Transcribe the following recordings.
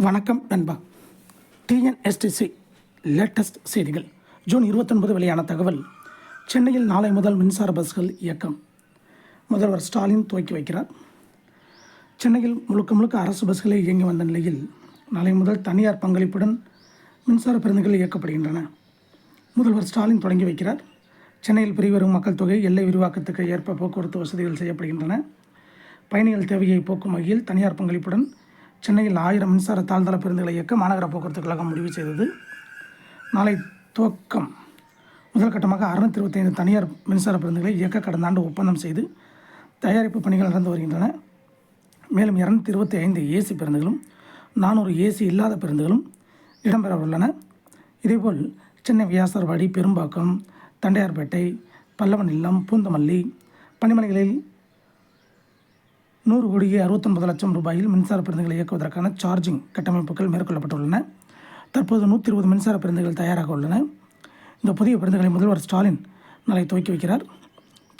வணக்கம் நண்பா. TNSTC latest செய்திகள். ஜூன் 29 வெளியான தகவல். சென்னையில் நாளை முதல் மின்சார பஸ்கள் இயக்கம். முதல்வர் ஸ்டாலின் துவக்கி வைக்கிறார். சென்னையில் முழுக்க அரசு பஸ்களை இயங்கி வந்த நிலையில் நாளை முதல் தனியார் பங்களிப்புடன் மின்சார பேருந்துகள் இயக்கப்படுகின்றன. முதல்வர் ஸ்டாலின் தொடங்கி வைக்கிறார். சென்னையில் பெருகி வரும் மக்கள் தொகை எல்லை விரிவாக்கத்துக்கு ஏற்ப போக்குவரத்து வசதிகள் செய்யப்படுகின்றன. பயணிகள் தேவையை போக்கும் வகையில் தனியார் பங்களிப்புடன் சென்னையில் 1000 மின்சார தாழ்தள பேருந்துகளை இயக்க மாநகர போக்குவரத்து கழகம் முடிவு செய்தது. நாளை துவக்கம். முதல் கட்டமாக 625 தனியார் மின்சார பேருந்துகளை இயக்க கடந்த ஆண்டு ஒப்பந்தம் செய்து தயாரிப்பு பணிகள் நடந்து வருகின்றன. மேலும் 225 ஏசி பேருந்துகளும் 400 ஏசி இல்லாத பேருந்துகளும் இடம்பெற உள்ளன. இதேபோல் சென்னை வியாசர்வாடி, பெரும்பாக்கம், தண்டையார்பேட்டை, பல்லவன் இல்லம், பூந்தமல்லி, பணிமனைகளில் 100,69,00,000 ரூபாயில் மின்சார பேருந்துகளை இயக்குவதற்கான சார்ஜிங் கட்டமைப்புகள் மேற்கொள்ளப்பட்டுள்ளன. தற்போது 120 மின்சார பேருந்துகள் தயாராக உள்ளன. இந்த புதிய பேருந்துகளை முதல்வர் ஸ்டாலின் நாளை துவக்கி வைக்கிறார்.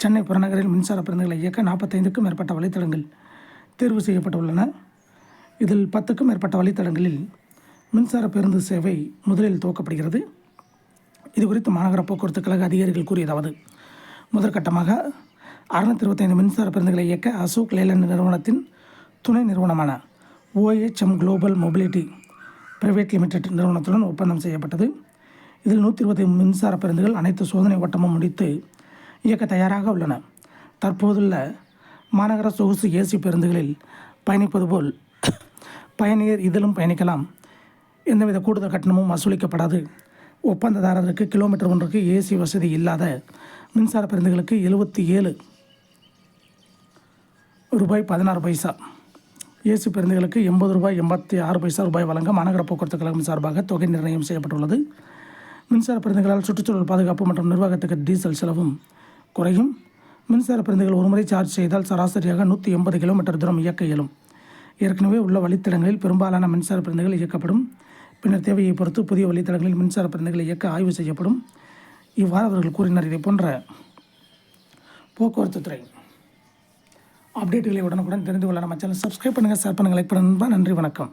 சென்னை புறநகரில் மின்சார பேருந்துகளை இயக்க 45க்கும் மேற்பட்ட வழித்தடங்கள் தேர்வு செய்யப்பட்டுள்ளன. இதில் 10க்கும் மேற்பட்ட வழித்தடங்களில் மின்சார பேருந்து சேவை முதலில் துவக்கப்படுகிறது. இதுகுறித்து மாநகர போக்குவரத்து கழக அதிகாரிகள் கூறியதாவது: முதற்கட்டமாக 625 மின்சார பேருந்துகளை இயக்க அசோக் லேலண்ட் நிறுவனத்தின் துணை நிறுவனமான OHM global mobility private limited நிறுவனத்துடன் ஒப்பந்தம் செய்யப்பட்டது. இதில் 120 மின்சார பேருந்துகள் அனைத்து சோதனை ஓட்டமும் முடித்து இயக்க தயாராக உள்ளன. தற்போதுள்ள மாநகர சொகுசு ஏசி பேருந்துகளில் பயணிப்பது போல் பயணியர் இதிலும் பயணிக்கலாம். எந்தவித கூடுதல் கட்டணமும் வசூலிக்கப்படாது. ஒப்பந்ததாரருக்கு கிலோமீட்டர் ஒன்றுக்கு ஏசி வசதி இல்லாத மின்சார பேருந்துகளுக்கு 77 ரூபாய் 16 ஏசி பேருந்துகளுக்கு 80 ரூபாய் 86 ரூபாய் வழங்க மாநகர போக்குவரத்து கழகம் சார்பாக தொகை நிர்ணயம் செய்யப்பட்டுள்ளது. மின்சார பேருந்துகளால் சுற்றுச்சூழல் பாதுகாப்பு மற்றும் நிர்வாகத்துக்கு டீசல் செலவும் குறையும். மின்சார பேருந்துகள் ஒருமுறை சார்ஜ் செய்தால் சராசரியாக 180 கிலோமீட்டர் தூரம் இயக்க இயலும். ஏற்கனவே உள்ள வழித்தடங்களில் பெரும்பாலான மின்சார பேருந்துகள் இயக்கப்படும். பின்னர் தேவையை பொறுத்து புதிய வழித்தடங்களில் மின்சார பேருந்துகளை இயக்க ஆய்வு செய்யப்படும். இவ்வாறு அவர்கள் கூறினர். இதை போன்ற போக்குவரத்து துறை அப்டேட்டுகளை உடனுக்குடன் தெரிந்து கொள்ள நம்ம சேனல் சப்ஸ்கிரைப் பண்ணுங்கள், ஷேர் பண்ணுங்கள், லைக் பண்ணுங்கள். நன்றி, வணக்கம்.